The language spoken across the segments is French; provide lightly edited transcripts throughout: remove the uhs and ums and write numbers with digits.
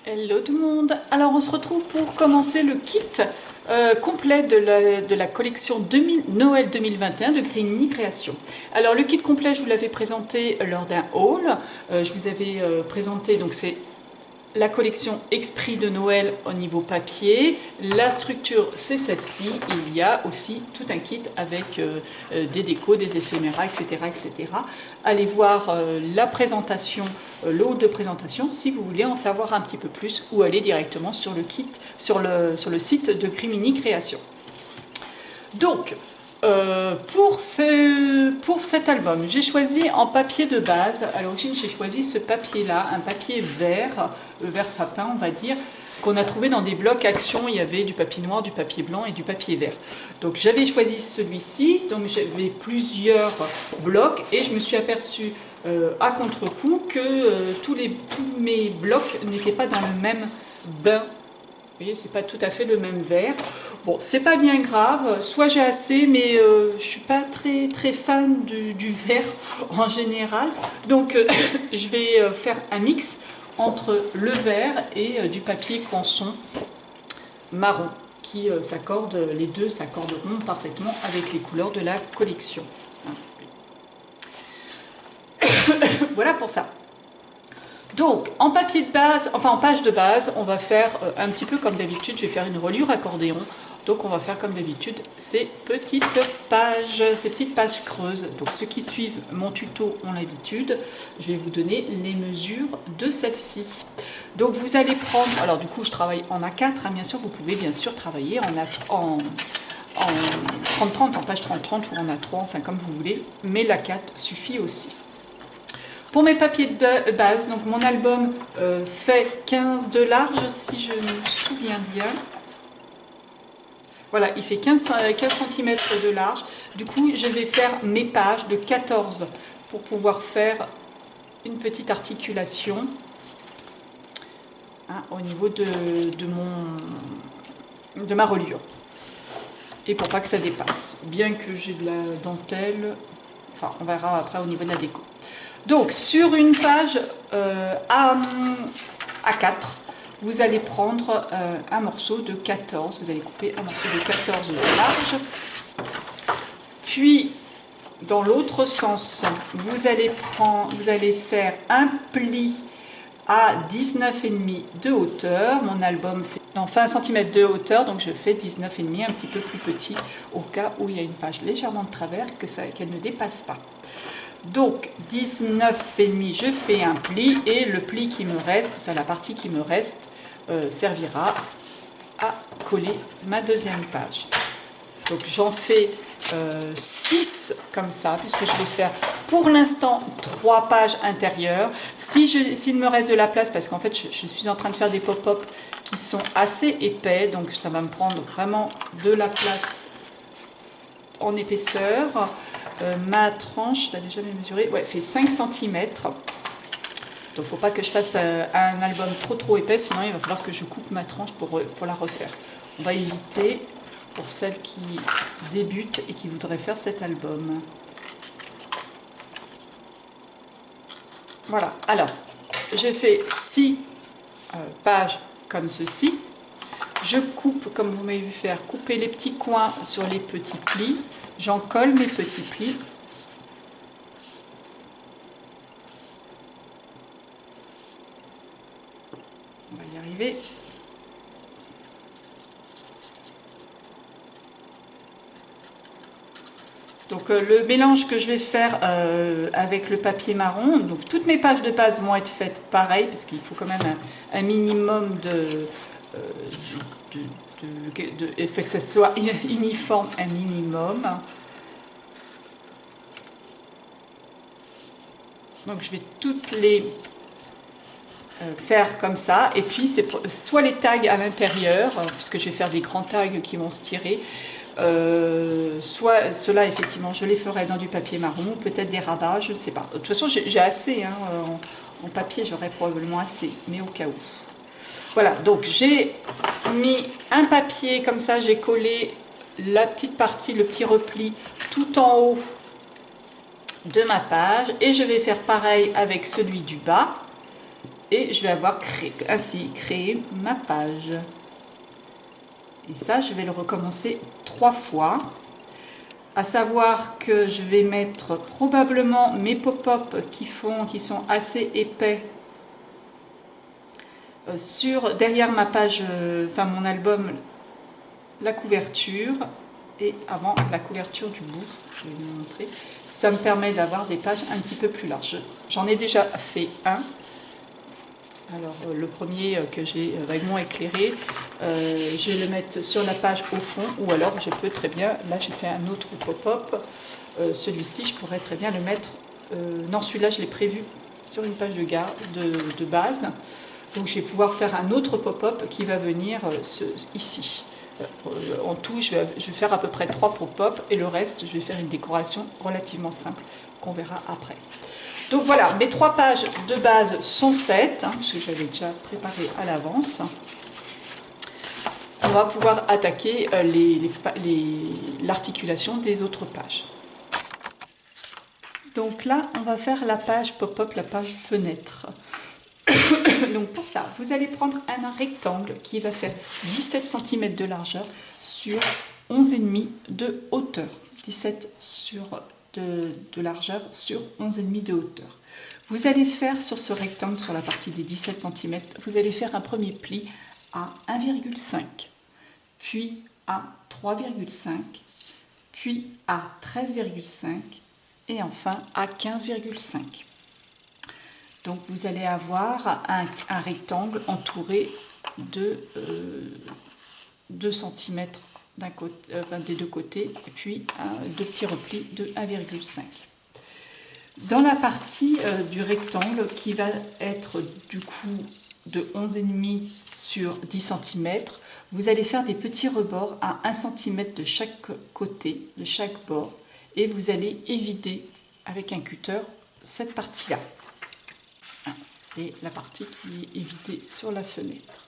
Hello tout le monde. Alors on se retrouve pour commencer le kit complet de la collection Noël 2021 de Green Création. Alors le kit complet, je vous l'avais présenté lors d'un haul. Je vous avais présenté, donc c'est la collection Esprit de Noël au niveau papier. La structure, c'est celle-ci. Il y a aussi tout un kit avec des décos, des éphéméras, etc. etc. Allez voir la présentation, le haul de présentation si vous voulez en savoir un petit peu plus, ou aller directement sur le kit, sur le site de Grimini Création. Donc, pour cet album, j'ai choisi en papier de base. À l'origine, j'ai choisi ce papier-là, un papier vert, vert sapin, on va dire, qu'on a trouvé dans des blocs Action. Il y avait du papier noir, du papier blanc et du papier vert. Donc, j'avais choisi celui-ci. Donc, j'avais plusieurs blocs et je me suis aperçue à contre-coup que tous mes blocs n'étaient pas dans le même bain. Vous voyez, c'est pas tout à fait le même vert. Bon, c'est pas bien grave, soit j'ai assez, mais je suis pas très fan du vert en général. Donc je vais faire un mix entre le vert et du papier canson marron qui s'accorde, les deux s'accorderont parfaitement avec les couleurs de la collection. Voilà pour ça. Donc, en papier de base, enfin en page de base, on va faire un petit peu comme d'habitude. Je vais faire une reliure accordéon. Donc, on va faire comme d'habitude ces petites pages creuses. Donc, ceux qui suivent mon tuto ont l'habitude. Je vais vous donner les mesures de celle-ci. Donc, vous allez prendre. Alors, du coup, je travaille en A4. Hein, bien sûr, vous pouvez bien sûr travailler en 30-30, en page 30-30 ou en A3, enfin comme vous voulez. Mais l'A4 suffit aussi. Pour mes papiers de base, donc mon album fait 15 de large, si je me souviens bien. Voilà, il fait 15 cm de large. Du coup, je vais faire mes pages de 14 pour pouvoir faire une petite articulation au niveau de ma reliure. Et pour pas que ça dépasse. Bien que j'ai de la dentelle, enfin, on verra après au niveau de la déco. Donc, sur une page A4, vous allez prendre un morceau de 14. Vous allez couper un morceau de 14 de large. Puis, dans l'autre sens, vous allez faire un pli à 19,5 de hauteur. Mon album fait 1 cm de hauteur, donc je fais 19,5, un petit peu plus petit, au cas où il y a une page légèrement de travers, qu'elle ne dépasse pas. Donc 19,5, je fais un pli et le pli qui me reste, enfin la partie qui me reste, servira à coller ma deuxième page. Donc j'en fais 6 comme ça, puisque je vais faire pour l'instant 3 pages intérieures. S'il me reste de la place, parce qu'en fait je suis en train de faire des pop-up qui sont assez épais, donc ça va me prendre vraiment de la place en épaisseur. Ma tranche, je l'avais jamais mesurée, ouais, fait 5 cm. Donc il ne faut pas que je fasse un album trop épais, sinon il va falloir que je coupe ma tranche pour la refaire. On va éviter pour celles qui débutent et qui voudraient faire cet album. Voilà, alors j'ai fait 6 pages comme ceci. Je coupe, comme vous m'avez vu faire, couper les petits coins sur les petits plis. J'en colle mes petits plis. On va y arriver. Donc le mélange que je vais faire avec le papier marron, donc toutes mes pages de base vont être faites pareil, parce qu'il faut quand même un minimum que ça soit uniforme, un minimum. Donc je vais toutes les faire comme ça, et puis c'est soit les tags à l'intérieur, puisque je vais faire des grands tags qui vont se tirer, soit ceux-là effectivement je les ferai dans du papier marron, peut-être des rabats, je ne sais pas. De toute façon j'ai assez, hein, en papier j'aurai probablement assez, mais au cas où. Voilà, donc j'ai mis un papier comme ça, j'ai collé la petite partie, le petit repli tout en haut de ma page, et je vais faire pareil avec celui du bas. et je vais avoir ainsi créé ma page. Et ça, je vais le recommencer 3 fois. À savoir que je vais mettre probablement mes pop-up qui sont assez épais derrière ma page, enfin mon album, la couverture, et avant la couverture du bout, je vais vous montrer. Ça me permet d'avoir des pages un petit peu plus larges. J'en ai déjà fait un. Alors le premier que j'ai vaguement éclairé, je vais le mettre sur la page au fond, ou alors je peux très bien, là j'ai fait un autre pop-up, celui-ci je pourrais très bien le mettre, non celui-là je l'ai prévu sur une page de base, donc je vais pouvoir faire un autre pop-up qui va venir ici. En tout je vais faire à peu près 3 pop-up et le reste je vais faire une décoration relativement simple qu'on verra après. Donc voilà, mes 3 pages de base sont faites, parce que j'avais déjà préparé à l'avance. On va pouvoir attaquer l'articulation des autres pages. Donc là, on va faire la page pop-up, la page fenêtre. Donc pour ça, vous allez prendre un rectangle qui va faire 17 cm de largeur sur 11,5 de hauteur. 17 de largeur sur 11,5 de hauteur. Vous allez faire sur ce rectangle, sur la partie des 17 cm, vous allez faire un premier pli à 1,5, puis à 3,5, puis à 13,5 et enfin à 15,5. Donc vous allez avoir un rectangle entouré de 2 cm des deux côtés, et puis 2 petits replis de 1,5. Dans la partie du rectangle qui va être du coup de 11,5 sur 10 cm, vous allez faire des petits rebords à 1 cm de chaque côté, de chaque bord, et vous allez évider avec un cutter cette partie-là. C'est la partie qui est évitée sur la fenêtre.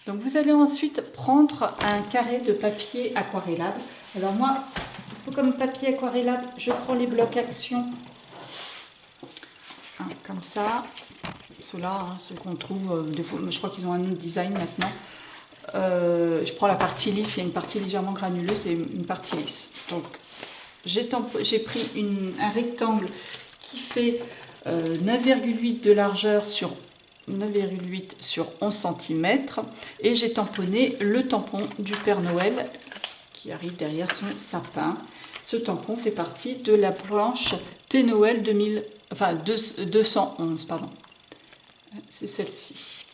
Donc vous allez ensuite prendre un carré de papier aquarellable. Alors moi, comme papier aquarellable, je prends les blocs action, comme ça. Ceux-là, ceux qu'on trouve, je crois qu'ils ont un autre design maintenant. Je prends la partie lisse, il y a une partie légèrement granuleuse et une partie lisse. Donc j'ai pris un rectangle qui fait 9,8 de largeur sur 9,8 sur 11 cm et j'ai tamponné le tampon du Père Noël qui arrive derrière son sapin. Ce tampon fait partie de la branche T-Noël 211, pardon. C'est celle-ci.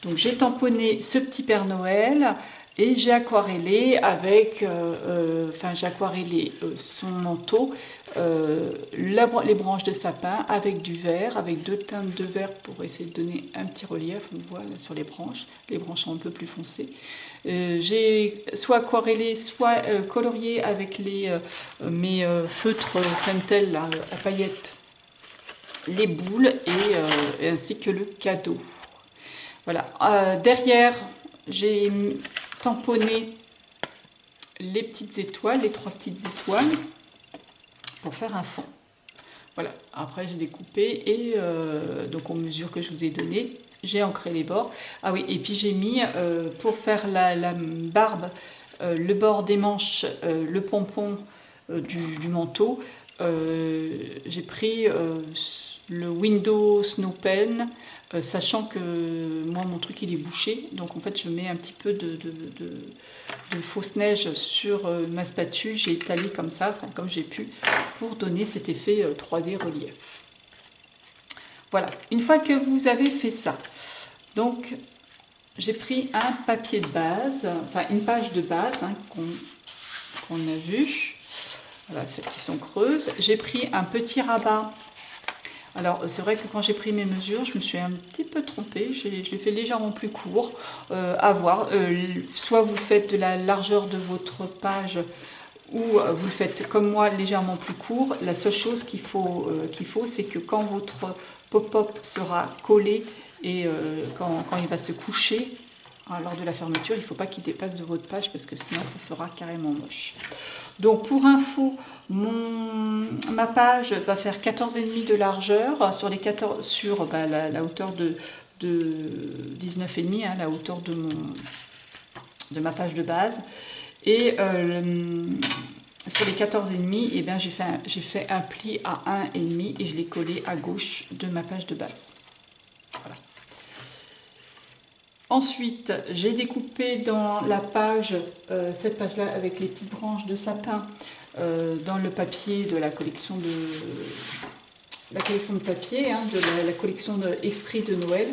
Donc j'ai tamponné ce petit Père Noël et j'ai aquarellé avec, j'ai aquarellé son manteau, les branches de sapin avec du vert, avec 2 teintes de vert pour essayer de donner un petit relief. On voit là sur les branches sont un peu plus foncées. J'ai soit aquarellé, soit colorié avec mes feutres Pentel là, à paillettes, les boules et ainsi que le cadeau. Voilà. Derrière, j'ai tamponné les petites étoiles, les 3 petites étoiles pour faire un fond. Voilà. Après, j'ai découpé et donc aux mesures que je vous ai données, j'ai ancré les bords. Ah oui, et puis j'ai mis pour faire la barbe, le bord des manches, le pompon du manteau. J'ai pris le Window Snow Pen, sachant que moi mon truc il est bouché, donc en fait je mets un petit peu de fausse neige sur ma spatule, j'ai étalé comme ça, comme j'ai pu, pour donner cet effet 3D relief. Voilà, une fois que vous avez fait ça, donc j'ai pris un papier de base, enfin une page de base qu'on a vu. Voilà, celles qui sont creuses. J'ai pris un petit rabat. Alors, c'est vrai que quand j'ai pris mes mesures, je me suis un petit peu trompée. Je l'ai fait légèrement plus court. À voir. Soit vous faites de la largeur de votre page, ou vous le faites comme moi, légèrement plus court. La seule chose qu'il faut, c'est que quand votre pop-up sera collé et quand il va se coucher, lors de la fermeture, il ne faut pas qu'il dépasse de votre page parce que sinon ça fera carrément moche. Donc pour info, ma page va faire 14,5 de largeur sur, la hauteur de 19,5, hein, la hauteur de ma page de base. Et sur les 14,5, eh bien, j'ai fait un pli à 1,5 et je l'ai collé à gauche de ma page de base. Voilà. Ensuite, j'ai découpé dans la page, cette page-là avec les petites branches de sapin, dans le papier de la collection de papier, hein, de la collection Esprit de Noël.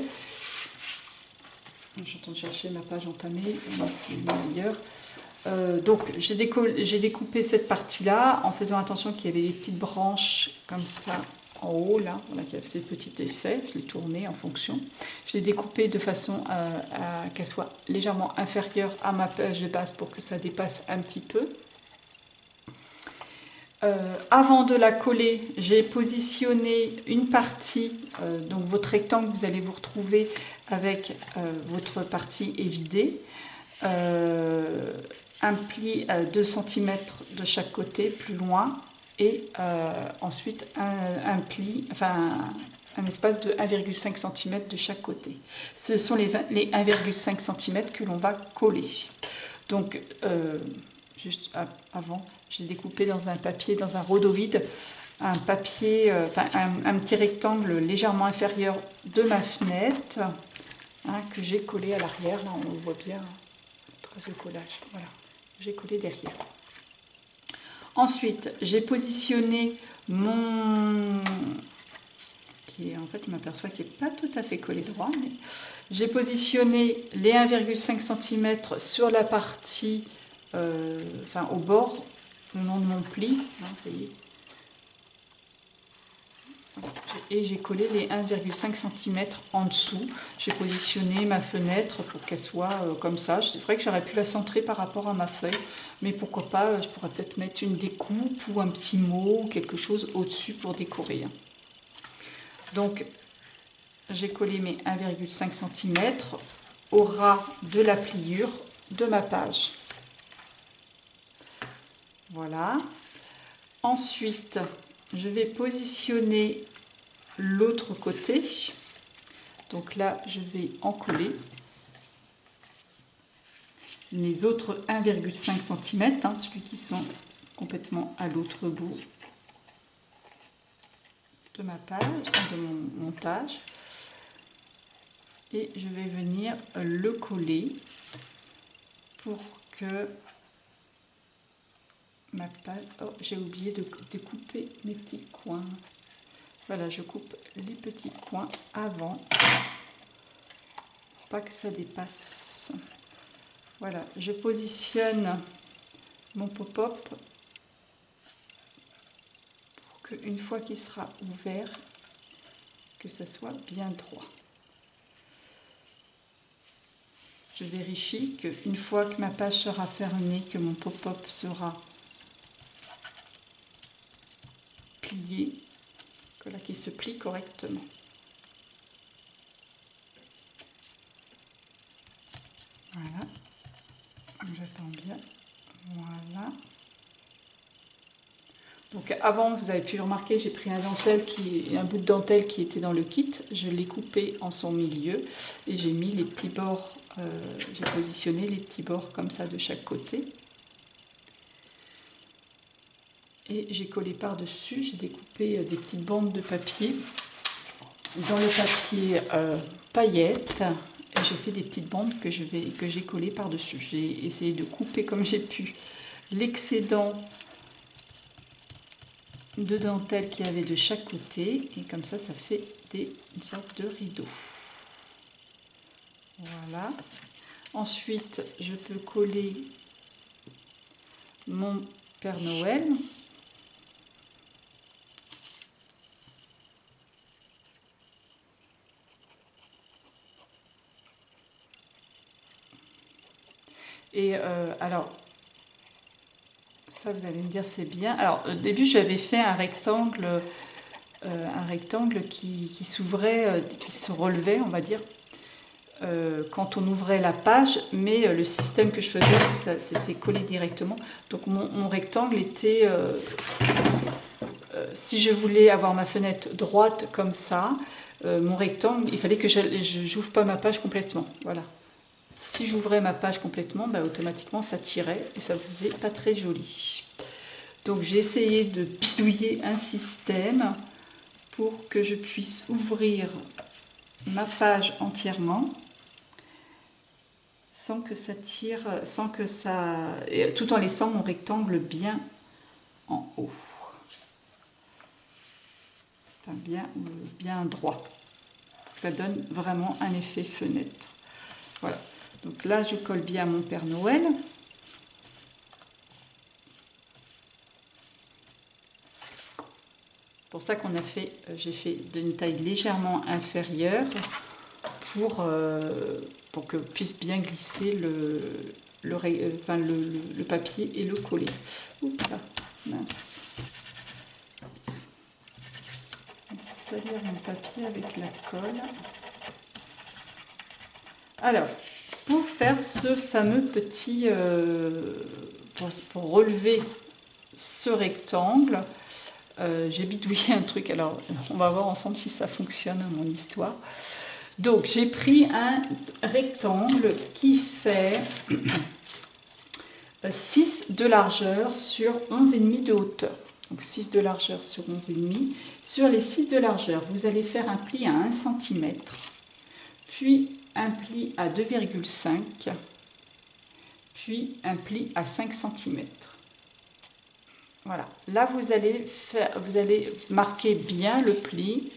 Je suis en train de chercher ma page entamée, ailleurs. Donc j'ai découpé cette partie-là en faisant attention qu'il y avait des petites branches comme ça en haut, là, voilà, qui a fait ces petits effets. Je l'ai tourné en fonction. Je l'ai découpé de façon à qu'elle soit légèrement inférieure à ma page de base pour que ça dépasse un petit peu. Avant de la coller, j'ai positionné une partie, donc votre rectangle, vous allez vous retrouver avec votre partie évidée, un pli à 2 cm de chaque côté, plus loin, et ensuite un pli, enfin un espace de 1,5 cm de chaque côté. Ce sont les 1,5 cm que l'on va coller. Donc, juste avant, j'ai découpé dans un papier, dans un rhodovide, un papier, un petit rectangle légèrement inférieur de ma fenêtre, hein, que j'ai collé à l'arrière. Là, on le voit bien, trace de collage. Voilà, j'ai collé derrière. Ensuite, j'ai positionné mon... En fait, je m'aperçois qu'il n'est pas tout à fait collé droit, mais j'ai positionné les 1,5 cm sur la partie, au bord, le long de mon pli, hein, vous voyez. Et j'ai collé les 1,5 cm en dessous. J'ai positionné ma fenêtre pour qu'elle soit comme ça. C'est vrai que j'aurais pu la centrer par rapport à ma feuille, mais pourquoi pas, je pourrais peut-être mettre une découpe ou un petit mot ou quelque chose au-dessus pour décorer. Donc, j'ai collé mes 1,5 cm au ras de la pliure de ma page. Voilà. Ensuite, je vais positionner l'autre côté. Donc là, je vais en coller les autres 1,5 cm, hein, celui qui sont complètement à l'autre bout de ma page, de mon montage. Et je vais venir le coller pour que ma page... Oh, j'ai oublié de couper mes petits coins. Voilà, je coupe les petits coins avant, pour pas que ça dépasse. Voilà, je positionne mon pop-up pour qu'une fois qu'il sera ouvert, que ça soit bien droit. Je vérifie qu'une fois que ma page sera fermée, que mon pop-up sera plié, que là, qu'il se plie correctement. Voilà. J'attends bien. Voilà. Donc avant, vous avez pu remarquer, j'ai pris un bout de dentelle qui était dans le kit. Je l'ai coupé en son milieu et j'ai mis les petits bords. J'ai positionné les petits bords comme ça de chaque côté. Et j'ai collé par-dessus, j'ai découpé des petites bandes de papier dans le papier paillettes. Et j'ai fait des petites bandes que j'ai collées par-dessus. J'ai essayé de couper comme j'ai pu l'excédent de dentelle qu'il y avait de chaque côté. Et comme ça, ça fait une sorte de rideau. Voilà. Ensuite, je peux coller mon Père Noël. Et alors, ça vous allez me dire c'est bien. Alors au début j'avais fait un rectangle qui s'ouvrait, qui se relevait on va dire. quand on ouvrait la page, mais le système que je faisais, c'était collé directement. Donc mon rectangle était, si je voulais avoir ma fenêtre droite comme ça, mon rectangle, il fallait que je n'ouvre pas ma page complètement. Voilà. Si j'ouvrais ma page complètement, bah, automatiquement ça tirait et ça faisait pas très joli. Donc j'ai essayé de bidouiller un système pour que je puisse ouvrir ma page entièrement sans que ça tire, tout en laissant mon rectangle bien en haut, enfin bien droit, pour que ça donne vraiment un effet fenêtre. Voilà. Donc là, je colle bien mon Père Noël. C'est pour ça j'ai fait d'une taille légèrement inférieure pour que puisse bien glisser le papier et le coller. Oups là, mince. Salir mon papier avec la colle. Alors, pour faire ce fameux petit, pour relever ce rectangle, j'ai bidouillé un truc. Alors, on va voir ensemble si ça fonctionne, mon histoire. Donc, j'ai pris un rectangle qui fait 6 de largeur sur 11,5 de hauteur. Donc 6 de largeur sur 11,5. Sur les 6 de largeur, vous allez faire un pli à 1 cm, puis un pli à 2,5, puis un pli à 5 cm. Voilà. Là, vous allez marquer bien le pli,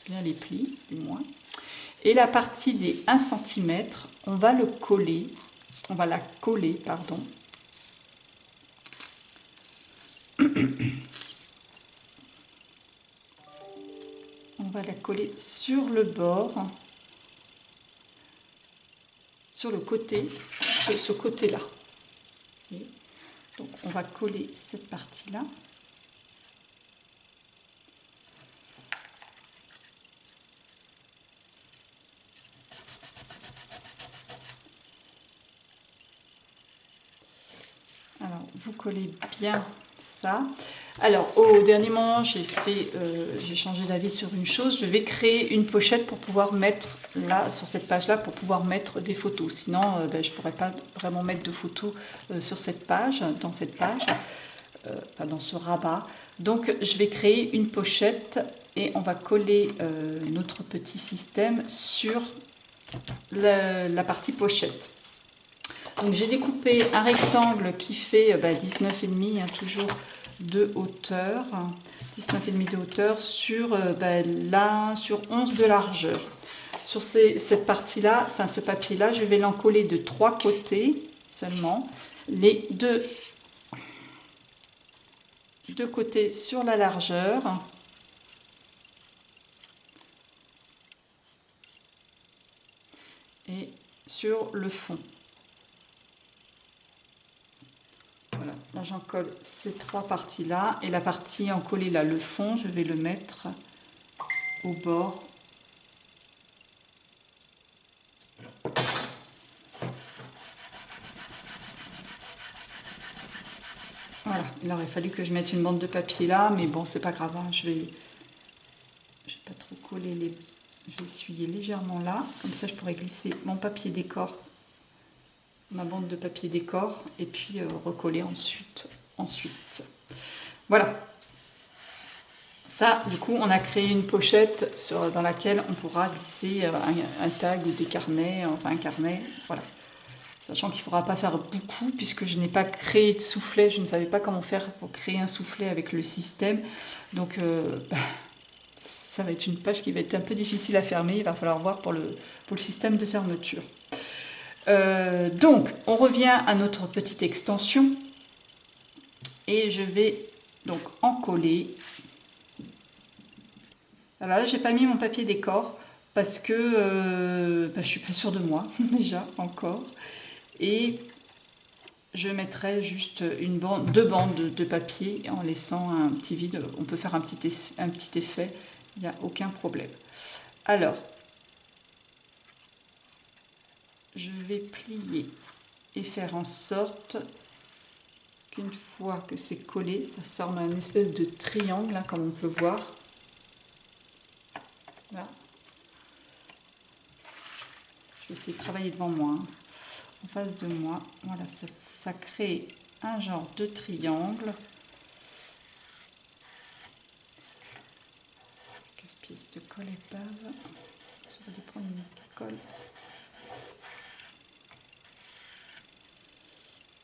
bien les plis du moins. Et la partie des 1 cm, on va la coller, pardon. On va la coller sur le bord, sur le côté, ce côté-là. Donc on va coller cette partie-là. Alors vous collez bien ça. Alors au dernier moment, j'ai changé d'avis sur une chose. Je vais créer une pochette pour pouvoir mettre là, sur cette page-là, pour pouvoir mettre des photos. Sinon, je ne pourrais pas vraiment mettre de photos sur cette page, dans cette page, dans ce rabat. Donc je vais créer une pochette et on va coller notre petit système sur la partie pochette. Donc j'ai découpé un rectangle qui fait 19,5 toujours de hauteur, 19,5 de hauteur sur, sur 11 de largeur. Sur cette partie-là, enfin ce papier-là, je vais l'encoller de 3 côtés seulement, les deux côtés sur la largeur. Et sur le fond. Voilà, là j'en colle ces 3 parties-là. Et la partie encollée là, le fond, je vais le mettre au bord. Voilà, il aurait fallu que je mette une bande de papier là, mais bon, c'est pas grave, hein, je vais pas trop coller les... Je vais essuyer légèrement là, comme ça je pourrais glisser mon papier décor, ma bande de papier décor, et puis recoller ensuite. Voilà. Ça, du coup, on a créé une pochette dans laquelle on pourra glisser un tag ou des carnets, enfin un carnet, voilà. Sachant qu'il ne faudra pas faire beaucoup, puisque je n'ai pas créé de soufflet, je ne savais pas comment faire pour créer un soufflet avec le système. Donc, ça va être une page qui va être un peu difficile à fermer, il va falloir voir pour le système de fermeture. Donc, on revient à notre petite extension, et je vais donc en coller. Alors là, j'ai pas mis mon papier décor, parce que je suis pas sûre de moi, déjà, encore. Et je mettrai juste deux bandes de papier en laissant un petit vide. On peut faire un petit effet, il n'y a aucun problème. Alors, je vais plier et faire en sorte qu'une fois que c'est collé, ça se forme un espèce de triangle, hein, comme on peut voir. Là. Je vais essayer de travailler devant moi, hein, en face de moi. Voilà, ça crée un genre de triangle. Casse-pied de colle épave. Je vais prendre une colle.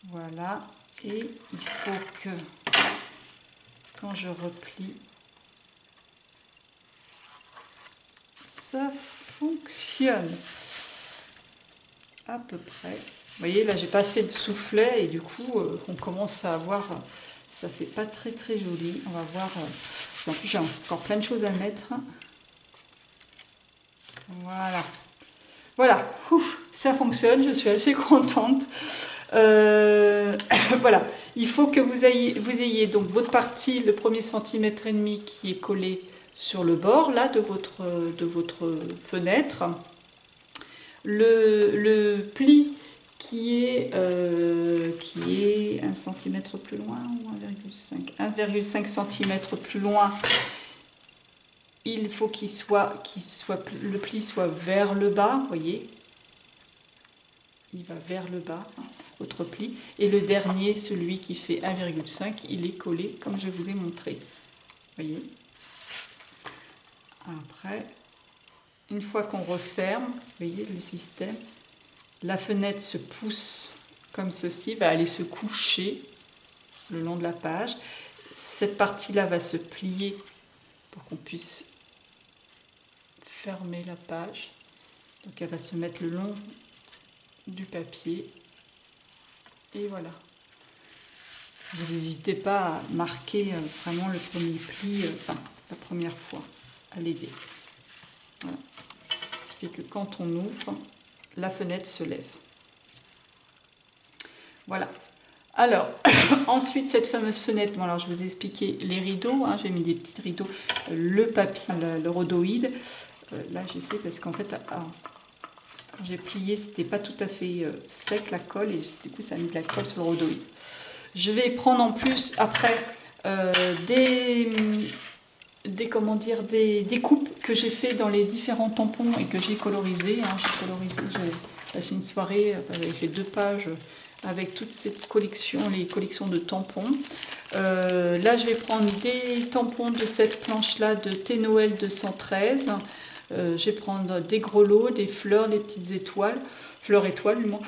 Voilà, et il faut que quand je replie, ça fonctionne à peu près. Vous voyez, là j'ai pas fait de soufflet et du coup on commence à avoir, ça fait pas très très joli. On va voir, en plus j'ai encore plein de choses à mettre. Voilà, voilà, ouf, ça fonctionne, je suis assez contente. Voilà, il faut que vous ayez donc votre partie, le premier centimètre et demi qui est collé sur le bord là de votre fenêtre. Le pli qui est 1 cm plus loin ou 1,5 cm plus loin, il faut le pli soit vers le bas, vous voyez, il va vers le bas, votre pli, et le dernier, celui qui fait 1,5, il est collé comme je vous ai montré, vous voyez. Après, une fois qu'on referme, vous voyez le système, la fenêtre se pousse comme ceci, va aller se coucher le long de la page. Cette partie-là va se plier pour qu'on puisse fermer la page. Donc elle va se mettre le long du papier. Et voilà. Vous n'hésitez pas à marquer vraiment le premier pli, la première fois, à l'aider. Voilà. Ça fait que quand on ouvre, la fenêtre se lève. Voilà. Alors, ensuite, cette fameuse fenêtre, bon, alors je vous ai expliqué les rideaux, hein, j'ai mis des petits rideaux, le papier, le rhodoïde. Là, j'essaie parce qu'en fait, quand j'ai plié, c'était pas tout à fait sec la colle et du coup, ça a mis de la colle sur le rhodoïde. Je vais prendre en plus après des coupes que j'ai fait dans les différents tampons et que j'ai colorisé. Hein, j'ai passé une soirée, j'avais fait 2 pages avec toute cette collection, les collections de tampons. Là, je vais prendre des tampons de cette planche-là de Thé Noël 213. Je vais prendre des grelots, des fleurs, des petites étoiles, fleurs étoiles du moins.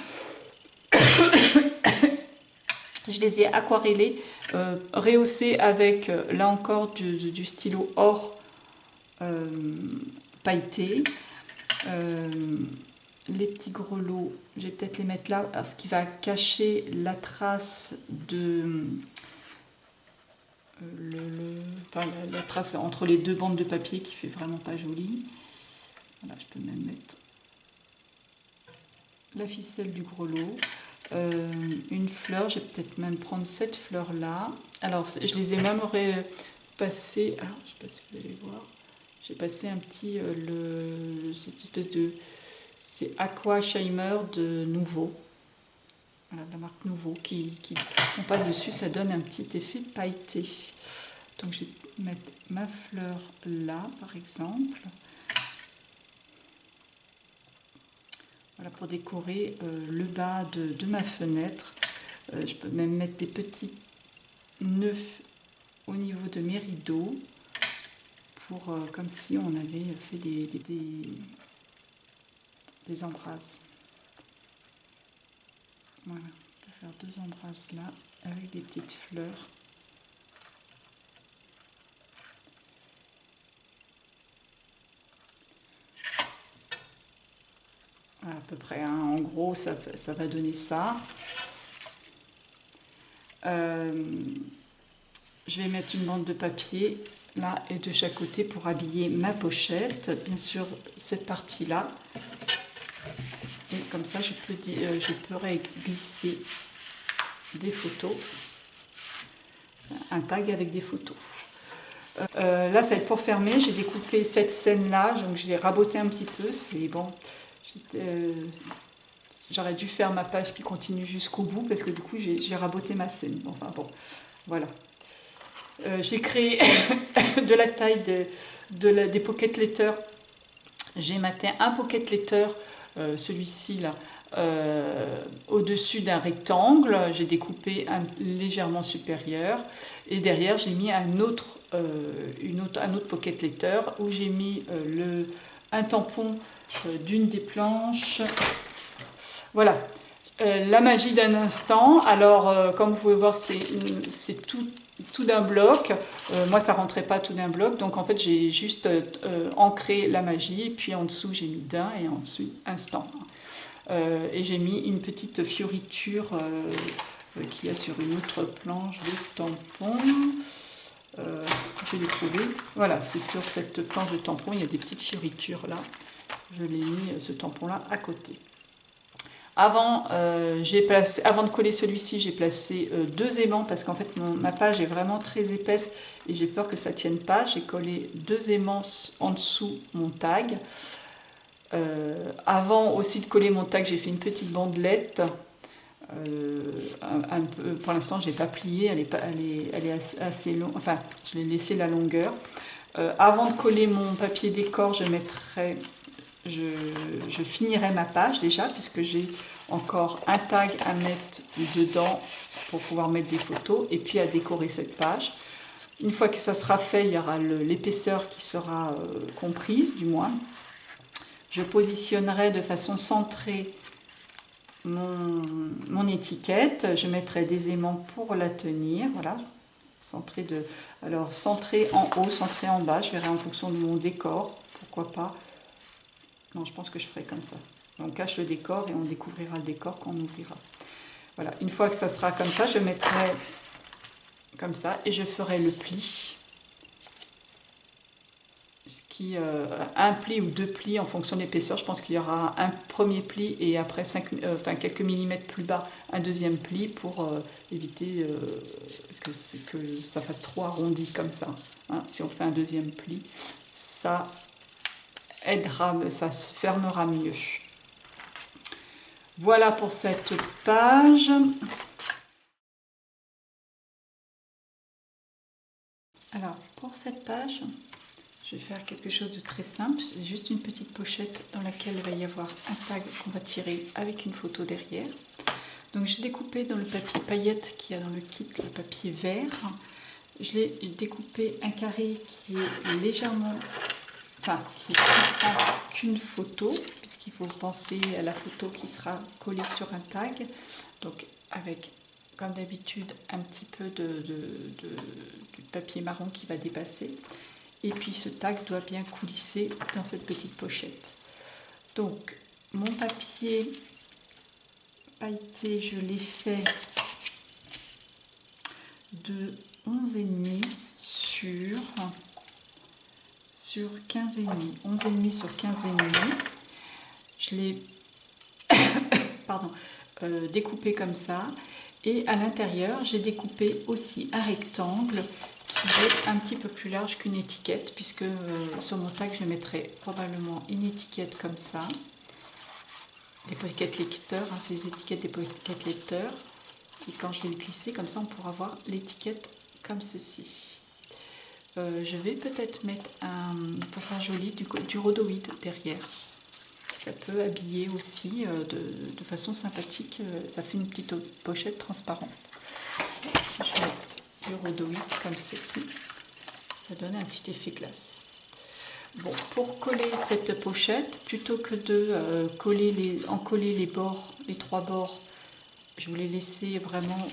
Je les ai aquarellés, rehaussés avec, là encore, du stylo or pailleté. Les petits grelots, je vais peut-être les mettre là, ce qui va cacher la trace de... la trace entre les 2 bandes de papier qui fait vraiment pas joli. Voilà, je peux même mettre la ficelle du grelot. Une fleur, je vais peut-être même prendre cette fleur là. Alors je les ai même passé, alors je sais pas si vous allez voir, j'ai passé un petit cette espèce de, c'est Aqua Shimer de Nouveau, voilà, de la marque Nouveau, on passe dessus, ça donne un petit effet pailleté. Donc je vais mettre ma fleur là par exemple. Voilà, pour décorer le bas de ma fenêtre. Je peux même mettre des petits nœuds au niveau de mes rideaux, pour, comme si on avait fait des embrasses. Voilà, on peut faire 2 embrasses là, avec des petites fleurs. À peu près, hein. En gros ça va donner ça. Je vais mettre une bande de papier là et de chaque côté pour habiller ma pochette, bien sûr cette partie là, et comme ça je pourrais glisser des photos, un tag avec des photos. Là ça va être pour fermer, j'ai découpé cette scène là, donc je l'ai raboté un petit peu, c'est bon. J'aurais dû faire ma page qui continue jusqu'au bout parce que du coup j'ai raboté ma scène. Enfin bon, voilà. J'ai créé de la taille des pocket letters. J'ai maté un pocket letter, celui-ci là, au-dessus d'un rectangle. J'ai découpé légèrement supérieur et derrière j'ai mis un autre pocket letter où j'ai mis un tampon d'une des planches. Voilà. La magie d'un instant. Alors, comme vous pouvez voir, c'est tout d'un bloc. Moi, ça rentrait pas tout d'un bloc. Donc, en fait, j'ai juste ancré la magie. Et puis, en dessous, j'ai mis d'un et en dessous, instant. Et j'ai mis une petite fioriture qu'il y a sur une autre planche de tampon. Je l'ai trouvé. Voilà, c'est sur cette planche de tampon. Il y a des petites fioritures là. Je l'ai mis, ce tampon-là, à côté. Avant de coller celui-ci, j'ai placé 2 aimants parce qu'en fait ma page est vraiment très épaisse et j'ai peur que ça ne tienne pas. J'ai collé 2 aimants en dessous mon tag. Avant aussi de coller mon tag, j'ai fait une petite bandelette. Pour l'instant, je ne l'ai pas pliée, elle est assez longue. Enfin, je l'ai laissé la longueur. Avant de coller mon papier décor, je finirai ma page déjà puisque j'ai encore un tag à mettre dedans pour pouvoir mettre des photos et puis à décorer cette page. Une fois que ça sera fait, il y aura l'épaisseur qui sera comprise du moins. Je positionnerai de façon centrée mon étiquette. Je mettrai des aimants pour la tenir. Voilà, centré en haut, centré en bas. Je verrai en fonction de mon décor, pourquoi pas. Non, je pense que je ferai comme ça. On cache le décor et on découvrira le décor quand on ouvrira. Voilà, une fois que ça sera comme ça, je mettrai comme ça et je ferai le pli. Un pli ou 2 plis en fonction de l'épaisseur. Je pense qu'il y aura un premier pli et après quelques millimètres plus bas, un deuxième pli pour éviter que ça fasse trop arrondi comme ça. Hein, si on fait un deuxième pli, ça aidera, ça se fermera mieux. Voilà pour cette page. Alors, pour cette page, je vais faire quelque chose de très simple. C'est juste une petite pochette dans laquelle il va y avoir un tag qu'on va tirer avec une photo derrière. Donc, j'ai découpé dans le papier paillette qu'il y a dans le kit, le papier vert. Je l'ai découpé un carré qui est légèrement... Enfin, qui est qu'une photo, puisqu'il faut penser à la photo qui sera collée sur un tag. Donc, avec, comme d'habitude, un petit peu du papier marron qui va dépasser. Et puis, ce tag doit bien coulisser dans cette petite pochette. Donc, mon papier pailleté, je l'ai fait de 11,5 sur 15,5. 11,5 sur 15,5. Je l'ai découpé comme ça. Et à l'intérieur, j'ai découpé aussi un rectangle qui est un petit peu plus large qu'une étiquette, puisque sur mon tag, je mettrai probablement une étiquette comme ça. Des pocket lecteurs, hein, c'est les étiquettes des pocket lecteurs. Et quand je vais le plisser, comme ça, on pourra voir l'étiquette comme ceci. Je vais peut-être mettre pour faire joli, du rhodoïde derrière. Ça peut habiller aussi de façon sympathique. Ça fait une petite pochette transparente. Si je mets du rhodoïde comme ceci, ça donne un petit effet glace. Bon, pour coller cette pochette, plutôt que de coller les bords, les 3 bords, je voulais laisser vraiment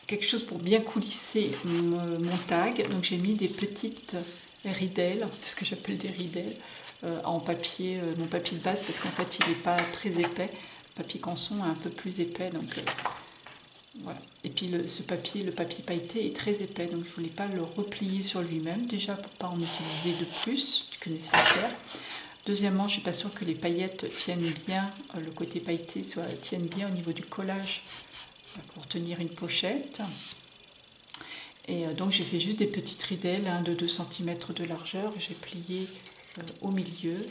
quelque chose pour bien coulisser mon tag. Donc j'ai mis des petites ridelles, ce que j'appelle des ridelles, en papier, mon papier de base, parce qu'en fait il n'est pas très épais. Le papier canson est un peu plus épais, donc voilà. Et puis le papier pailleté est très épais, donc je ne voulais pas le replier sur lui-même, déjà pour ne pas en utiliser de plus que nécessaire. Deuxièmement, je ne suis pas sûre que les paillettes tiennent bien, le côté pailleté tienne bien au niveau du collage pour tenir une pochette. Et donc j'ai fait juste des petites ridelles de 2 cm de largeur, j'ai plié au milieu,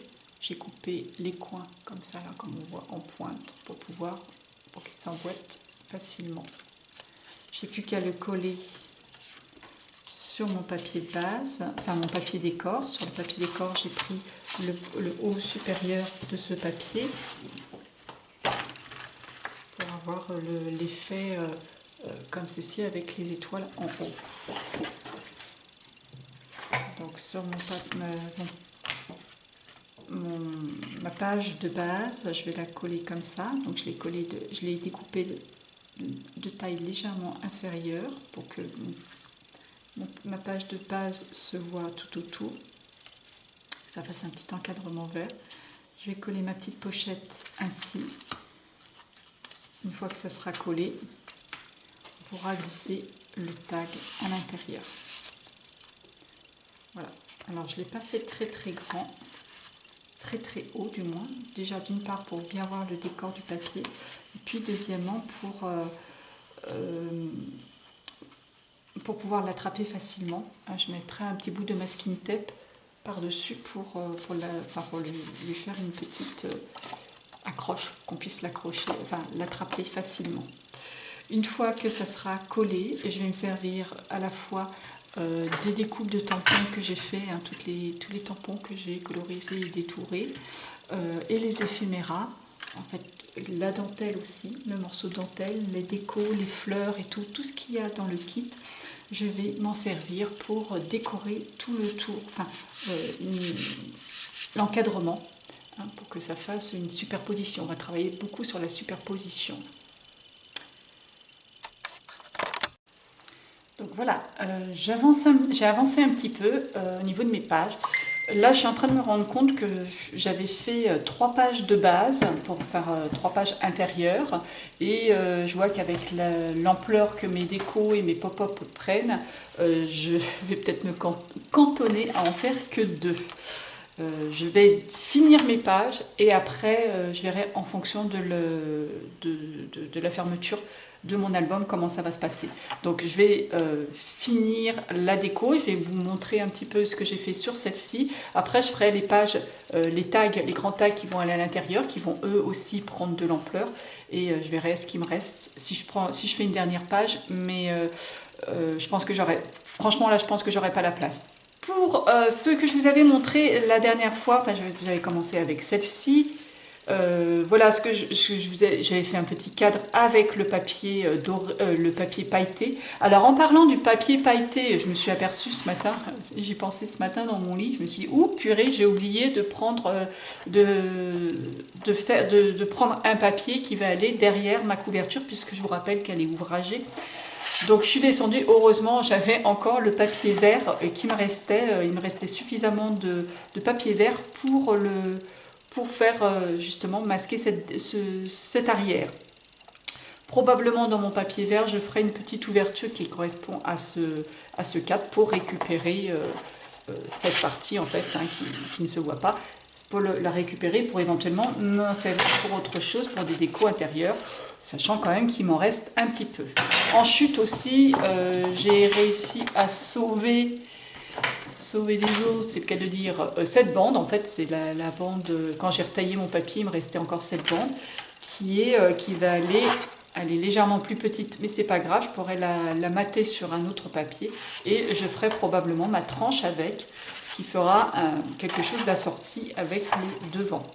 j'ai coupé les coins comme ça, là, comme on voit en pointe, pour qu'il s'emboîte facilement. J'ai plus qu'à le coller sur mon papier de base, enfin mon papier décor. Sur le papier décor, j'ai pris le haut supérieur de ce papier pour avoir l'effet comme ceci avec les étoiles en haut. Donc sur ma page de base, je vais la coller comme ça. Donc je l'ai découpée de taille légèrement inférieure pour que ma page de base se voit tout autour, que ça fasse un petit encadrement vert. Je vais coller ma petite pochette ainsi. Une fois que ça sera collé, on pourra glisser le tag à l'intérieur. Voilà. Alors je ne l'ai pas fait très grand, très haut du moins. Déjà d'une part pour bien voir le décor du papier, et puis deuxièmement pour pouvoir l'attraper facilement. Je mettrai un petit bout de masking tape par-dessus pour lui faire une petite accroche, qu'on puisse l'accrocher, enfin l'attraper facilement. Une fois que ça sera collé, je vais me servir à la fois des découpes de tampons que j'ai fait, hein, tous les tampons que j'ai colorisés et détourés, et les éphéméras, en fait la dentelle aussi, le morceau de dentelle, les décos, les fleurs et tout ce qu'il y a dans le kit. Je vais m'en servir pour décorer tout le tour, enfin l'encadrement, hein, pour que ça fasse une superposition. On va travailler beaucoup sur la superposition. Donc voilà, j'ai avancé un petit peu au niveau de mes pages. Là, je suis en train de me rendre compte que j'avais fait 3 pages de base pour faire 3 pages intérieures. Et je vois qu'avec l'ampleur que mes décos et mes pop-up prennent, je vais peut-être me cantonner à en faire que 2. Je vais finir mes pages et après, je verrai en fonction de la fermeture de mon album comment ça va se passer. Donc je vais finir la déco, je vais vous montrer un petit peu ce que j'ai fait sur celle-ci. Après je ferai les pages, les tags, les grands tags qui vont aller à l'intérieur, qui vont eux aussi prendre de l'ampleur, et je verrai ce qui me reste si je fais une dernière page, mais je pense que franchement là je pense que j'aurai pas la place. Pour ceux que je vous avais montré la dernière fois, enfin j'avais commencé avec celle-ci. Voilà ce que j'avais fait un petit cadre avec le papier pailleté. Alors en parlant du papier pailleté, je me suis aperçue ce matin, j'y pensais ce matin dans mon lit, je me suis dit oh purée, j'ai oublié de prendre de prendre un papier qui va aller derrière ma couverture, puisque je vous rappelle qu'elle est ouvragée. Donc je suis descendue, heureusement j'avais encore le papier vert qui me restait, il me restait suffisamment de papier vert pour faire justement masquer cet arrière. Probablement dans mon papier vert, je ferai une petite ouverture qui correspond à ce cadre pour récupérer cette partie en fait, hein, qui ne se voit pas, pour la récupérer, pour éventuellement m'en servir pour autre chose, pour des décos intérieurs, sachant quand même qu'il m'en reste un petit peu. En chute aussi, j'ai réussi à sauver des os, c'est le cas de dire, cette bande. En fait, c'est la bande, quand j'ai retaillé mon papier, il me restait encore cette bande qui va aller. Elle est légèrement plus petite, mais c'est pas grave, je pourrais la mater sur un autre papier et je ferai probablement ma tranche avec, ce qui fera quelque chose d'assorti avec le devant.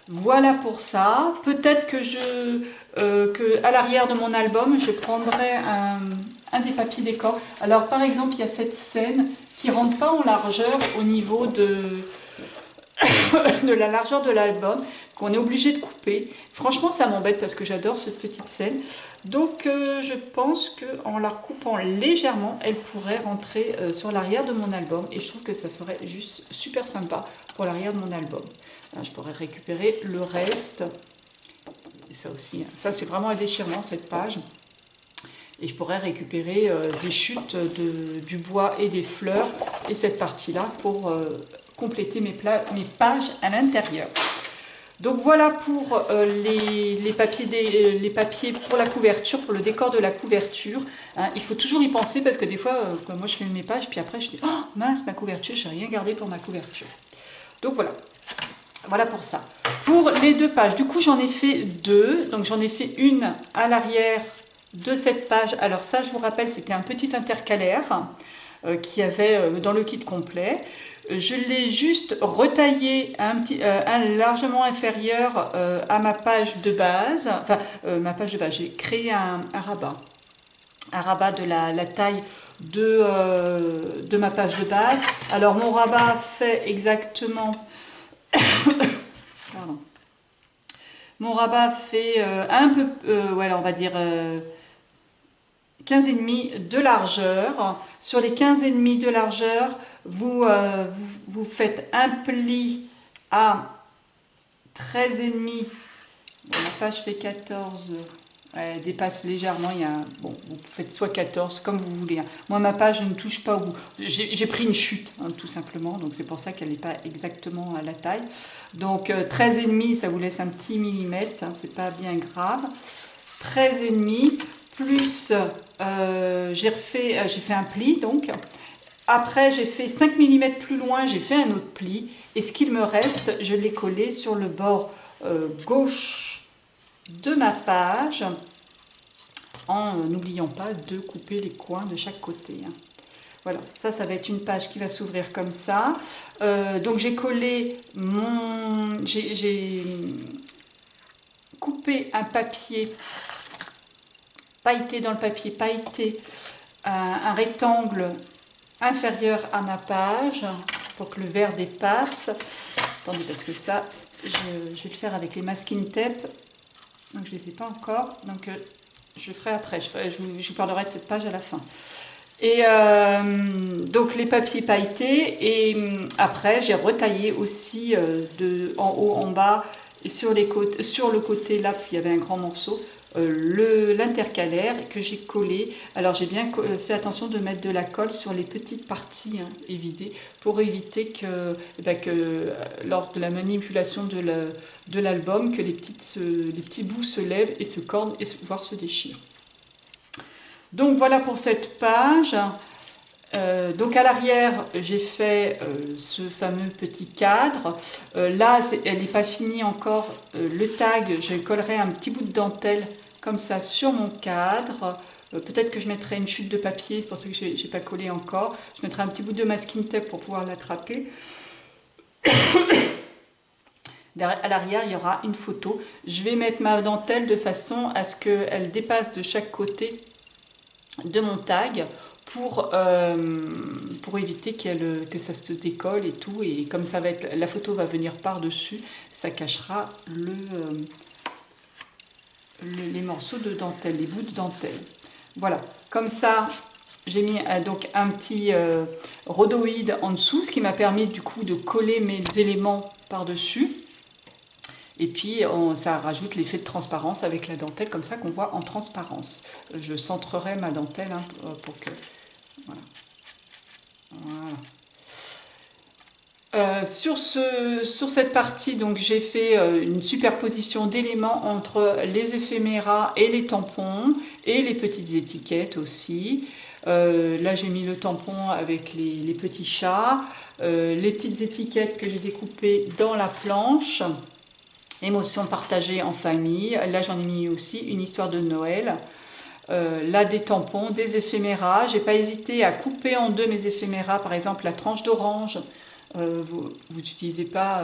Voilà pour ça. Peut-être que à l'arrière de mon album, je prendrai un des papiers décor. Alors par exemple, il y a cette scène qui ne rentre pas en largeur au niveau de la largeur de l'album, qu'on est obligé de couper. Franchement, ça m'embête parce que j'adore cette petite scène. Donc je pense qu'en la recoupant légèrement, elle pourrait rentrer sur l'arrière de mon album. Et je trouve que ça ferait juste super sympa pour l'arrière de mon album. Là, je pourrais récupérer le reste. Et ça aussi, ça c'est vraiment un déchirement cette page. Et je pourrais récupérer des chutes du bois et des fleurs. Et cette partie-là pour compléter mes pages à l'intérieur. Donc voilà pour les papiers pour la couverture, pour le décor de la couverture. Hein, il faut toujours y penser parce que des fois, moi je fais mes pages, puis après je dis « Oh mince, ma couverture, je n'ai rien gardé pour ma couverture ». Donc voilà. Voilà pour ça. Pour les 2 pages, du coup j'en ai fait 2. Donc j'en ai fait une à l'arrière de cette page. Alors ça, je vous rappelle, c'était un petit intercalaire qu'il y avait dans le kit complet. Je l'ai juste retaillé un largement inférieur à ma page de base. Enfin, ma page de base, j'ai créé un rabat. Un rabat de la taille de ma page de base. Alors mon rabat fait exactement... Pardon. Mon rabat fait un peu, voilà, on va dire 15,5 de largeur. Sur les 15,5 de largeur, vous faites un pli à 13,5. Bon, la page fait 14. Elle dépasse légèrement. Bon, vous faites soit 14, comme vous voulez. Hein. Moi, ma page, je ne touche pas au bout. J'ai pris une chute, hein, tout simplement. Donc, c'est pour ça qu'elle n'est pas exactement à la taille. Donc, 13,5, ça vous laisse un petit millimètre. Hein, c'est pas bien grave. 13,5, plus, j'ai fait un pli, donc. Après, j'ai fait 5 mm plus loin, j'ai fait un autre pli. Et ce qu'il me reste, je l'ai collé sur le bord gauche de ma page, en n'oubliant pas de couper les coins de chaque côté. Hein. Voilà, ça va être une page qui va s'ouvrir comme ça. Donc j'ai collé j'ai coupé un papier pailleté dans le papier pailleté, un rectangle inférieur à ma page pour que le vert dépasse. Attendez, parce que ça, je vais le faire avec les masking tape. Donc je ne les ai pas encore, donc je le ferai après, je vous parlerai de cette page à la fin. Et donc les papiers pailletés, et après j'ai retaillé aussi en haut, en bas, et sur le côté là, parce qu'il y avait un grand morceau, l'intercalaire que j'ai collé. Alors j'ai bien fait attention de mettre de la colle sur les petites parties évidées pour éviter que lors de la manipulation de l'album, que les petits bouts se lèvent et se cordent et voire se déchirent. Donc voilà pour cette page. Donc à l'arrière, j'ai fait ce fameux petit cadre. Là, elle n'est pas finie encore. Le tag, je collerai un petit bout de dentelle comme ça sur mon cadre. Peut-être que je mettrai une chute de papier, c'est pour ça que je n'ai pas collé encore. Je mettrai un petit bout de masking tape pour pouvoir l'attraper. À l'arrière, il y aura une photo. Je vais mettre ma dentelle de façon à ce qu'elle dépasse de chaque côté de mon tag pour éviter que ça se décolle et tout. Et comme ça va être, la photo va venir par-dessus, ça cachera les morceaux de dentelle, les bouts de dentelle. Voilà, comme ça, j'ai mis donc un petit rhodoïde en dessous, ce qui m'a permis du coup de coller mes éléments par-dessus. Et puis, ça rajoute l'effet de transparence avec la dentelle, comme ça qu'on voit en transparence. Je centrerai ma dentelle hein, pour que... Voilà. Voilà. Sur cette partie, donc j'ai fait une superposition d'éléments entre les éphéméras et les tampons et les petites étiquettes aussi. Là j'ai mis le tampon avec les petits chats, les petites étiquettes que j'ai découpées dans la planche, émotions partagées en famille. Là j'en ai mis aussi une histoire de Noël. Là des tampons, des éphéméras. J'ai pas hésité à couper en deux mes éphéméras, par exemple la tranche d'orange. Vous n'utilisez pas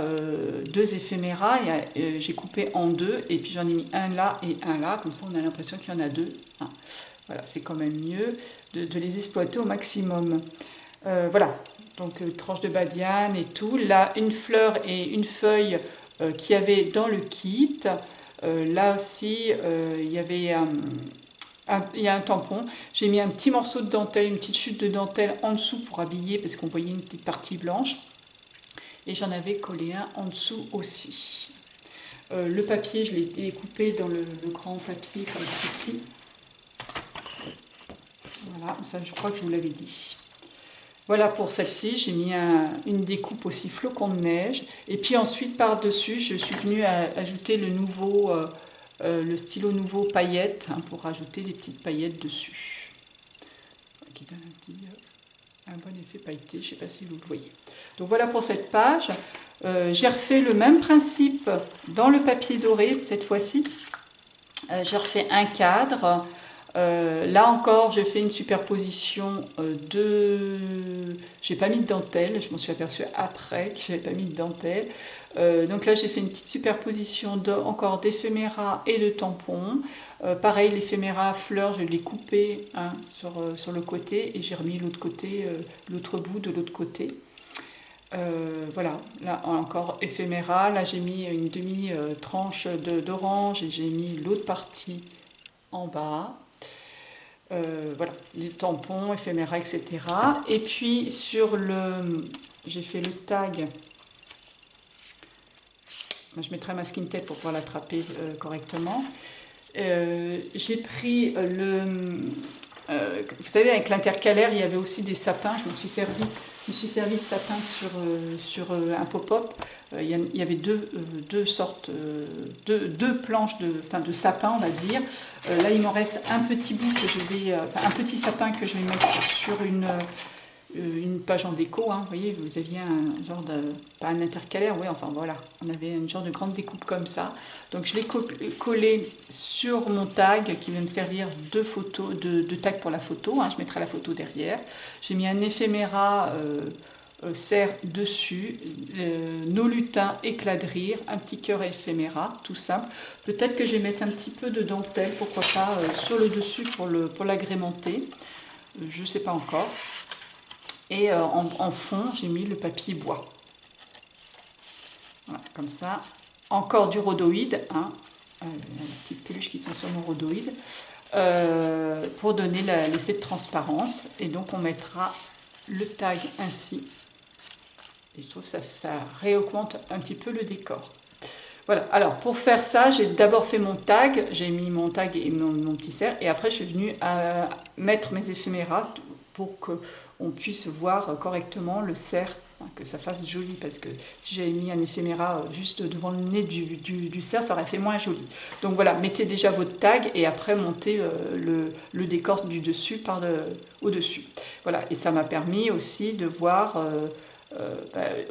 deux éphéméras, j'ai coupé en deux et puis j'en ai mis un là et un là, comme ça on a l'impression qu'il y en a deux. Hein. Voilà, c'est quand même mieux de les exploiter au maximum. Voilà, donc tranche de badiane et tout. Là, une fleur et une feuille qu'il y avait dans le kit. Là aussi, il y avait... il y a un tampon, j'ai mis un petit morceau de dentelle, une petite chute de dentelle en dessous pour habiller parce qu'on voyait une petite partie blanche et j'en avais collé un en dessous aussi. Le papier, je l'ai découpé dans le grand papier comme ceci. Voilà, ça je crois que je vous l'avais dit. Voilà pour celle-ci, j'ai mis une découpe aussi flocon de neige et puis ensuite par-dessus je suis venue ajouter le stylo nouveau paillettes hein, pour rajouter des petites paillettes dessus. Qui donne un petit... un bon effet pailleté, je ne sais pas si vous le voyez. Donc voilà pour cette page. J'ai refait le même principe dans le papier doré cette fois-ci. J'ai refait un cadre. Là encore, j'ai fait une superposition de... J'ai pas mis de dentelle, je m'en suis aperçue après que je n'avais pas mis de dentelle. Donc là, j'ai fait une petite superposition encore d'éphéméra et de tampons. Pareil, l'éphéméra fleur, je l'ai coupé hein, sur le côté et j'ai remis l'autre côté, l'autre bout de l'autre côté. Voilà, là encore éphéméra, là j'ai mis une demi-tranche d'orange et j'ai mis l'autre partie en bas. Voilà, les tampons, éphéméra, etc. Et puis sur le... j'ai fait le tag. Je mettrai ma skin tape pour pouvoir l'attraper correctement. J'ai pris le... vous savez, avec l'intercalaire, il y avait aussi des sapins. Je me suis servi de sapin sur un pop-up. Il y avait deux sortes, deux planches de sapin, on va dire. Là, il m'en reste un petit bout que je vais, un petit sapin que je vais mettre sur une page en déco. Hein. Vous voyez, vous aviez un genre de, pas un intercalaire, oui, enfin voilà, on avait une genre de grande découpe comme ça. Donc je l'ai collé sur mon tag qui va me servir de photo, de tag pour la photo. Hein. Je mettrai la photo derrière. J'ai mis un éphéméra serre dessus, nos lutins éclat de rire, un petit cœur éphéméra, tout simple. Peut-être que je vais mettre un petit peu de dentelle, pourquoi pas, sur le dessus pour l'agrémenter. Je ne sais pas encore. Et en fond, j'ai mis le papier bois. Voilà, comme ça. Encore du rhodoïde, hein, les petites peluches qui sont sur mon rhodoïde, pour donner l'effet de transparence. Et donc, on mettra le tag ainsi. Et je trouve que ça réaugmente un petit peu le décor. Voilà, alors pour faire ça, j'ai d'abord fait mon tag, j'ai mis mon tag et mon petit cerf, et après je suis venue à mettre mes éphéméras pour qu'on puisse voir correctement le cerf, hein, que ça fasse joli, parce que si j'avais mis un éphéméra juste devant le nez du cerf, ça aurait fait moins joli. Donc voilà, mettez déjà votre tag et après montez le décor du dessus au-dessus. Voilà, et ça m'a permis aussi de voir...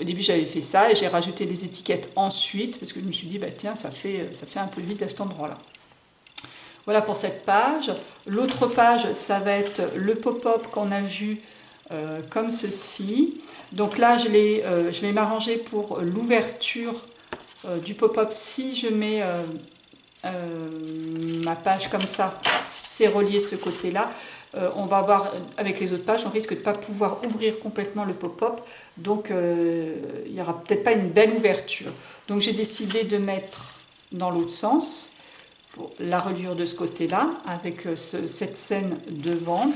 au début j'avais fait ça et j'ai rajouté les étiquettes ensuite parce que je me suis dit bah tiens ça fait un peu vite à cet endroit là. Voilà pour cette page. L'autre page ça va être le pop-up qu'on a vu comme ceci. Donc là je vais m'arranger pour l'ouverture du pop-up. Si je mets ma page comme ça, c'est relié de ce côté là, on va voir avec les autres pages, on risque de ne pas pouvoir ouvrir complètement le pop-up, donc il n'y aura peut-être pas une belle ouverture. Donc j'ai décidé de mettre dans l'autre sens, pour la reliure de ce côté-là, avec cette scène devant,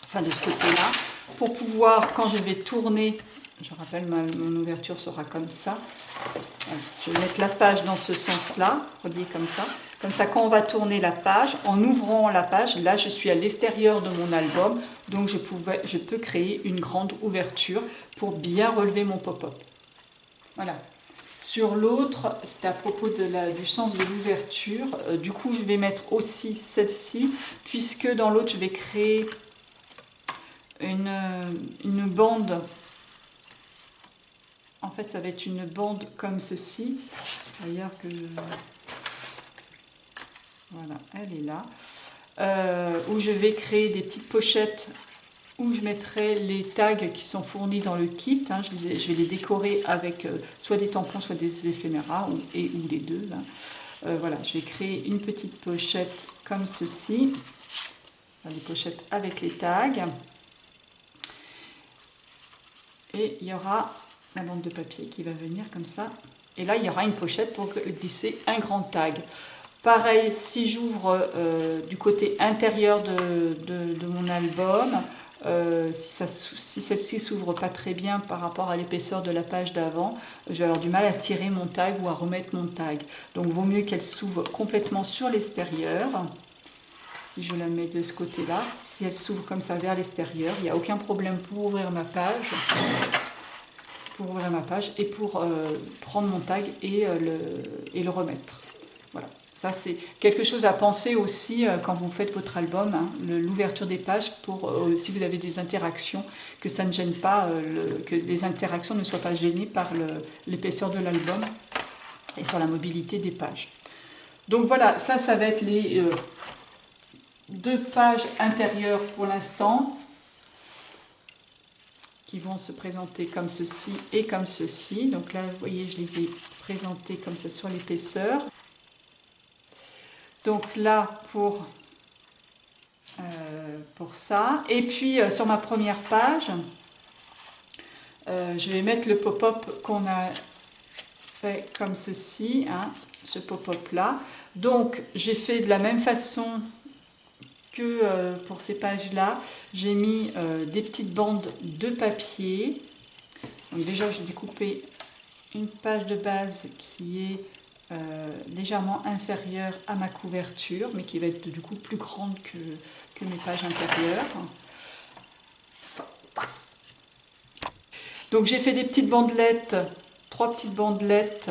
enfin de ce côté-là, pour pouvoir, quand je vais tourner, je rappelle, mon ouverture sera comme ça, je vais mettre la page dans ce sens-là, reliée comme ça. Comme ça, quand on va tourner la page, en ouvrant la page, là je suis à l'extérieur de mon album, donc je peux créer une grande ouverture pour bien relever mon pop-up. Voilà. Sur l'autre, c'est à propos du sens de l'ouverture. Du coup, je vais mettre aussi celle-ci, puisque dans l'autre, je vais créer une bande. En fait, ça va être une bande comme ceci. D'ailleurs que... Voilà, elle est là. Où je vais créer des petites pochettes où je mettrai les tags qui sont fournis dans le kit. Hein. Je vais les décorer avec soit des tampons, soit des éphéméras, ou les deux. Hein. Voilà, je vais créer une petite pochette comme ceci. Des pochettes avec les tags. Et il y aura la bande de papier qui va venir comme ça. Et là, il y aura une pochette pour glisser un grand tag. Pareil, si j'ouvre du côté intérieur de mon album, si celle-ci s'ouvre pas très bien par rapport à l'épaisseur de la page d'avant, je vais avoir du mal à tirer mon tag ou à remettre mon tag. Donc, il vaut mieux qu'elle s'ouvre complètement sur l'extérieur. Si je la mets de ce côté-là, si elle s'ouvre comme ça vers l'extérieur, il n'y a aucun problème pour ouvrir ma page. Et pour prendre mon tag et le remettre. Voilà. Ça, c'est quelque chose à penser aussi quand vous faites votre album, hein, l'ouverture des pages, pour si vous avez des interactions, que ça ne gêne pas, que les interactions ne soient pas gênées par l'épaisseur de l'album et sur la mobilité des pages. Donc voilà, ça va être les 2 pages intérieures pour l'instant, qui vont se présenter comme ceci et comme ceci. Donc là, vous voyez, je les ai présentées comme ça sur l'épaisseur. Donc là, pour ça. Et puis, sur ma première page, je vais mettre le pop-up qu'on a fait comme ceci, hein, ce pop-up là. Donc, j'ai fait de la même façon que pour ces pages-là. J'ai mis des petites bandes de papier. Donc déjà, j'ai découpé une page de base qui est légèrement inférieure à ma couverture, mais qui va être du coup plus grande que mes pages intérieures. Donc j'ai fait des petites bandelettes, 3 petites bandelettes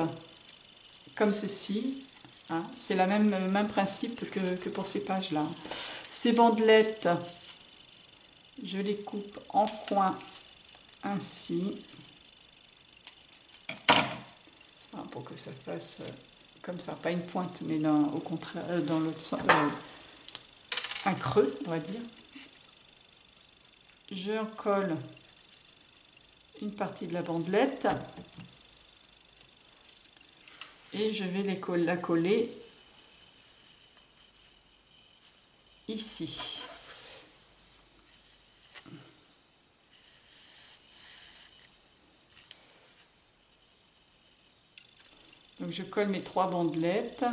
comme ceci. Hein, c'est le même principe que pour ces pages-là. Ces bandelettes, je les coupe en coin ainsi, pour que ça fasse comme ça, pas une pointe, mais au contraire, dans l'autre sens, un creux, on va dire. Je colle une partie de la bandelette et je vais la coller ici. Donc je colle mes 3 bandelettes.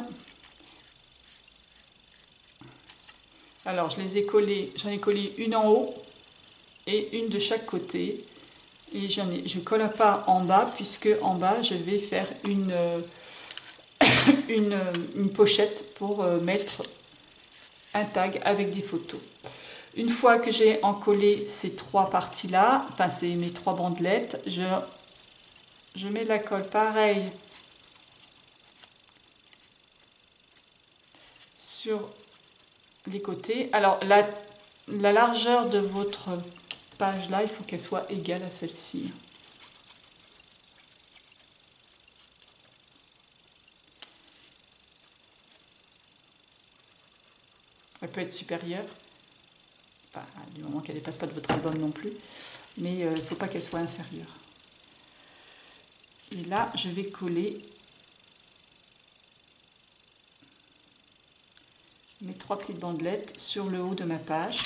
Alors je les ai collées, j'en ai collé une en haut et une de chaque côté. Et je ne colle pas en bas, puisque en bas je vais faire une pochette pour mettre un tag avec des photos. Une fois que j'ai encollé ces 3 parties-là, enfin c'est mes 3 bandelettes, je mets de la colle pareil sur les côtés. Alors la largeur de votre page là, il faut qu'elle soit égale à celle-ci. Elle peut être supérieure, enfin, du moment qu'elle ne dépasse pas de votre album non plus, mais il ne faut pas qu'elle soit inférieure. Et là, je vais coller mes 3 petites bandelettes sur le haut de ma page.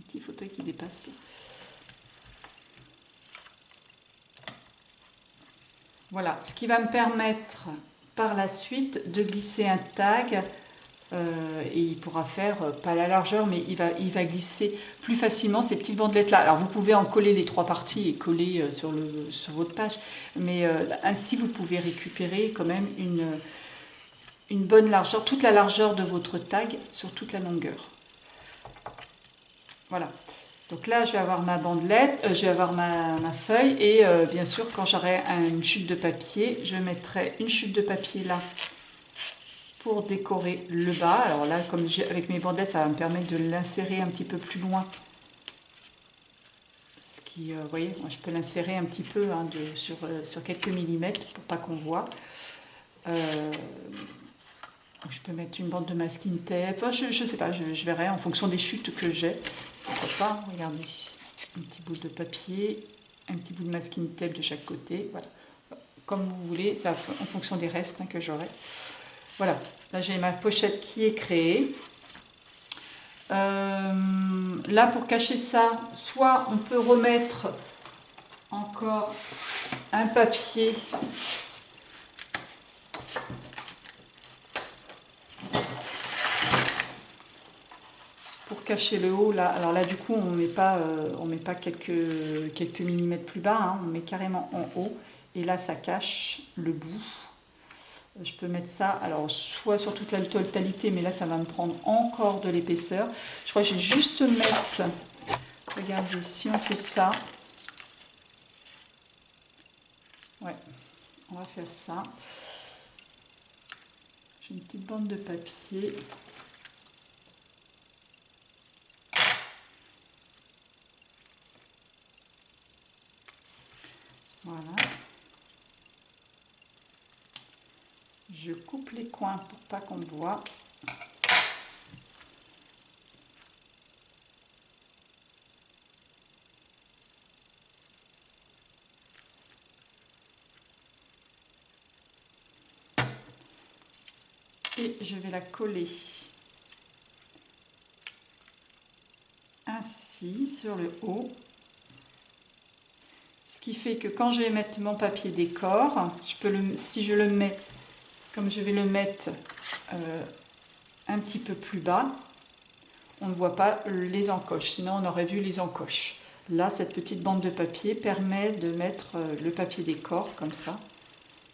Un petit fauteuil qui dépasse. Voilà, ce qui va me permettre par la suite de glisser un tag et il pourra faire, pas la largeur, mais il va glisser plus facilement ces petites bandelettes là. Alors vous pouvez en coller les 3 parties et coller sur votre page, mais ainsi vous pouvez récupérer quand même une bonne largeur, toute la largeur de votre tag sur toute la longueur. Voilà. Donc là, je vais avoir ma bandelette, je vais avoir ma feuille et bien sûr, quand j'aurai une chute de papier, je mettrai une chute de papier là pour décorer le bas. Alors là, comme avec mes bandelettes, ça va me permettre de l'insérer un petit peu plus loin. Ce qui, vous voyez, moi, je peux l'insérer un petit peu hein, sur quelques millimètres pour pas qu'on voit. Je peux mettre une bande de masking tape, je sais pas, je verrai en fonction des chutes que j'ai. Pourquoi pas, regardez, un petit bout de papier, un petit bout de masking tape de chaque côté, voilà. Comme vous voulez, c'est en fonction des restes hein, que j'aurai. Voilà, là j'ai ma pochette qui est créée. Là pour cacher ça, soit on peut remettre encore un papier cacher le haut, là, alors là du coup on met pas quelques millimètres plus bas, hein, on met carrément en haut, et là ça cache le bout. Je peux mettre ça, alors soit sur toute la totalité, mais là ça va me prendre encore de l'épaisseur. Je crois que je vais juste mettre, regardez, si on fait ça, ouais, on va faire ça. J'ai une petite bande de papier. Voilà. Je coupe les coins pour pas qu'on voit. Et je vais la coller ainsi sur le haut. Ce qui fait que quand je vais mettre mon papier décor, si je le mets comme je vais le mettre un petit peu plus bas, on ne voit pas les encoches, sinon on aurait vu les encoches. Là, cette petite bande de papier permet de mettre le papier décor comme ça.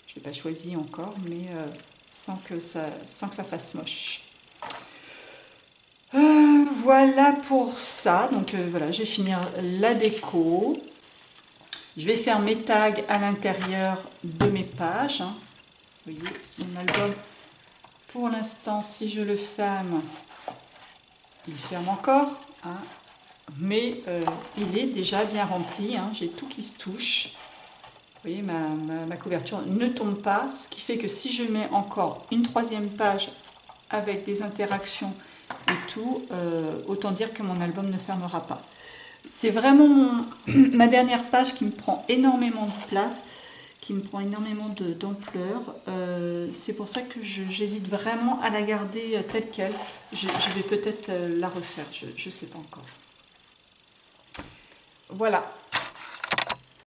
Je ne l'ai pas choisi encore, mais sans que ça fasse moche. Voilà pour ça. Donc voilà, je vais finir la déco. Je vais faire mes tags à l'intérieur de mes pages. Vous voyez, mon album, pour l'instant, si je le ferme, il ferme encore, hein, mais il est déjà bien rempli, hein, j'ai tout qui se touche. Vous voyez, ma couverture ne tombe pas, ce qui fait que si je mets encore une troisième page avec des interactions et tout, autant dire que mon album ne fermera pas. C'est vraiment ma dernière page qui me prend énormément de place, qui me prend énormément d'ampleur. C'est pour ça que j'hésite vraiment à la garder telle qu'elle. Je vais peut-être la refaire, je ne sais pas encore. Voilà.